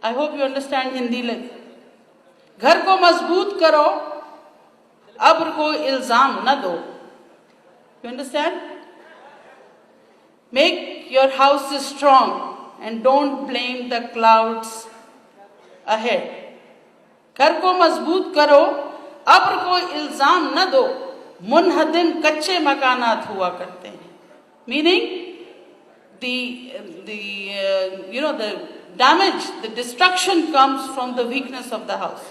I hope you understand Hindi लग। घर को मजबूत करो, अब्र को इल्जाम न दो। You understand? Make your house strong and don't blame the clouds ahead. घर को मजबूत करो, अब्र को इल्जाम न दो। मुनहदिम कच्चे मकानात हुआ करते हैं। Meaning the damage, the destruction comes from the weakness of the house.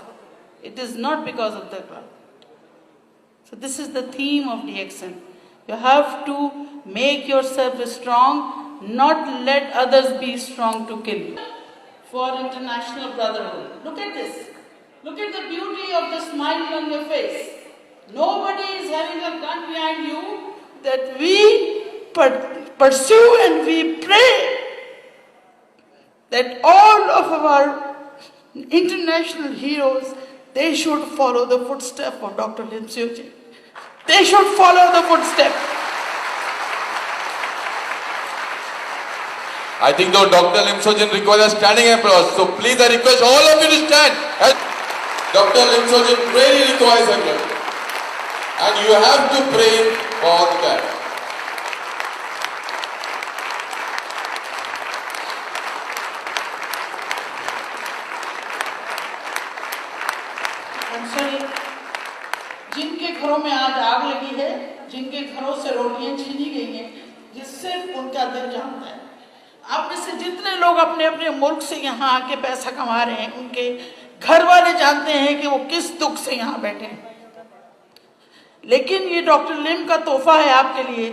It is not because of the cloud. So this is the theme of DXN. You have to make yourself strong, not let others be strong to kill you. For international brotherhood. Look at this. Look at the beauty of the smile on your face. Nobody is having a gun behind you. That we pursue and we pray that all of our international heroes, they should follow the footsteps of Dr. Lim Seo Jin. They should follow the footsteps. I think though Dr. Lim Seo Jin requires a standing applause. So please I request all of you to stand. And Dr. Lim Seo Jin really requires applause. And you have to pray for the cat. जिनके घरों में आज आग लगी है, जिनके घरों से रोटियां छीनी गई हैं, जिससे उनका दिल जानता है। आप में से जितने लोग अपने अपने मुल्क से यहाँ आके पैसा कमा रहे हैं, उनके घर वाले जानते हैं कि वो किस दुख से यहाँ बैठे हैं। लेकिन ये डॉक्टर लिम का तोहफा है आपके लिए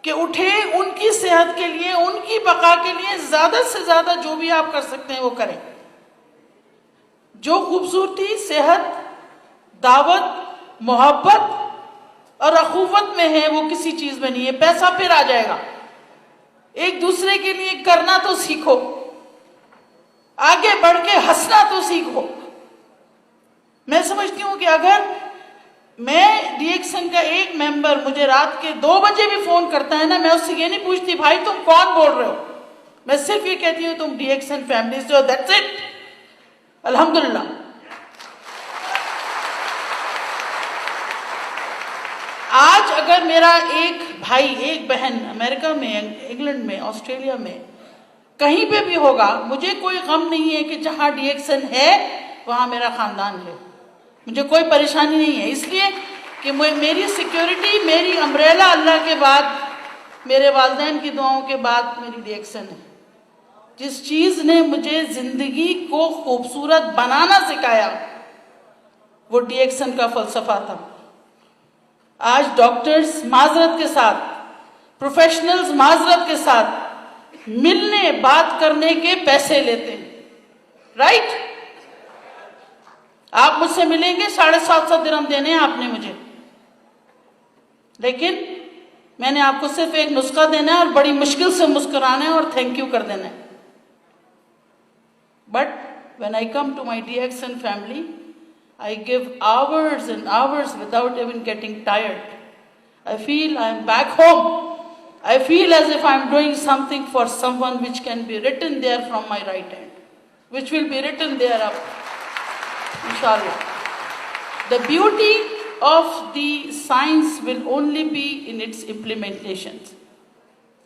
कि उठे, उनकी सेहत के लिए, उनकी बका के लिए ज्यादा से ज्यादा जो भी आप कर सकते हैं वो करें। जो खूबसूरती सेहत, दावत, मोहब्बत और अखुवत में है वो किसी चीज में नहीं है। पैसा फिर आ जाएगा। एक दूसरे के लिए करना तो सीखो, आगे बढ़ के हंसना तो सीखो। मैं समझती हूं कि अगर मैं डीएक्सन का एक मेंबर मुझे रात के 2 बजे भी फोन करता है ना, मैं उससे ये नहीं पूछती भाई तुम कौन बोल रहे हो, मैं सिर्फ ये कहती हूँ तुम डीएक्सन फैमिली से हो, दैट्स इट। अल्हम्दुलिल्लाह। आज अगर मेरा एक भाई, एक बहन अमेरिका में, इंग्लैंड में, ऑस्ट्रेलिया में, कहीं पे भी होगा, मुझे कोई गम नहीं है कि जहां डीएक्सन है वहां मेरा खानदान है। मुझे कोई परेशानी नहीं है, इसलिए कि मेरी सिक्योरिटी, मेरी अम्ब्रेला अल्लाह के बाद, मेरे वालिदैन की दुआओं के बाद मेरी डीएक्सन है। जिस चीज ने मुझे जिंदगी को खूबसूरत बनाना सिखाया वो डीएक्सन का फलसफा था। आज डॉक्टर्स माजरत के साथ, प्रोफेशनल्स माजरत के साथ मिलने, बात करने के पैसे लेते हैं, राइट? आप मुझसे मिलेंगे, 750 दिरहम देने हैं आपने मुझे, लेकिन मैंने आपको सिर्फ एक नुस्खा देना है और बड़ी मुश्किल से मुस्कुराना है और थैंक यू कर देना है। But when I come to my डीएक्सन family, I give hours and hours without even getting tired. I feel I am back home. I feel as if I am doing something for someone which can be written there from my right hand, which will be written there up, inshallah. The beauty of the science will only be in its implementations.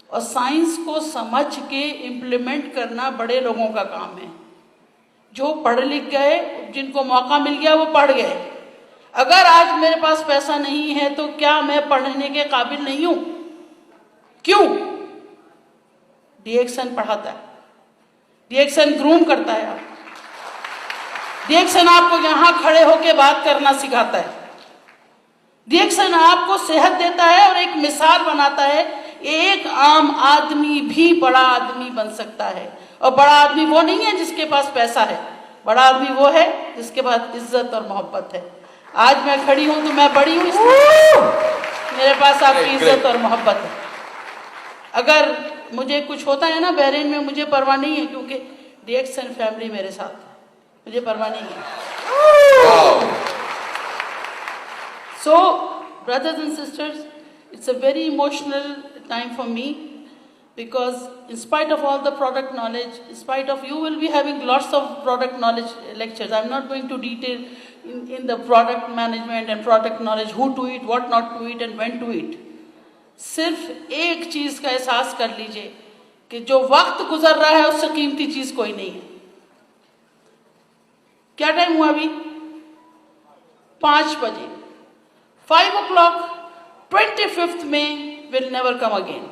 और science को समझ के implement करना बड़े लोगों का काम है। जो पढ़ लिख गए, जिनको मौका मिल गया वो पढ़ गए। अगर आज मेरे पास पैसा नहीं है तो क्या मैं पढ़ने के काबिल नहीं हूं? क्यों? डीएक्सन पढ़ाता है, डीएक्सन ग्रूम करता है, डीएक्सन आपको यहां खड़े होकर बात करना सिखाता है, डीएक्सन आपको सेहत देता है और एक मिसाल बनाता है। एक आम आदमी भी बड़ा आदमी बन सकता है, और बड़ा आदमी वो नहीं है जिसके पास पैसा है, बड़ा आदमी वो है जिसके पास इज्जत और मोहब्बत है। आज मैं खड़ी हूं तो मैं बड़ी हूं, इसलिए मेरे पास आपकी इज्जत और मोहब्बत है। अगर मुझे कुछ होता है ना बहरीन में, मुझे परवाह नहीं है, क्योंकि डीएक्सन फैमिली मेरे साथ है, मुझे परवाह नहीं है। So, brothers and sisters, it's a very emotional time for me. Because in spite of all the product knowledge, in spite of you will be having lots of product knowledge lectures. I'm not going to detail in the product management and product knowledge, who to eat, what not to eat and when to eat. सिर्फ एक चीज का एहसास कर लीजिए कि जो वक्त गुजर रहा है उससे कीमती चीज कोई नहीं है. क्या टाइम हुआ अभी? 5 बजे. 5 o'clock, 25th May will never come again.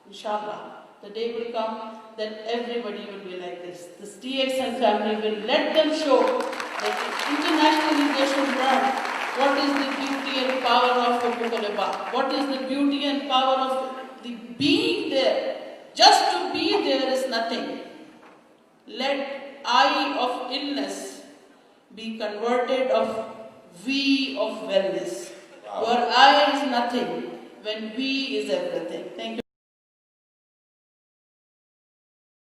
Inshallah, the day will come that everybody will be like this. This TXN family will let them show that internationally they should learn what is the beauty and power of Hukuk-ul-Ibad. What is the beauty and power of the being there. Just to be there is nothing. Let I of illness be converted of we of wellness. Where I is nothing, when we is everything. Thank you.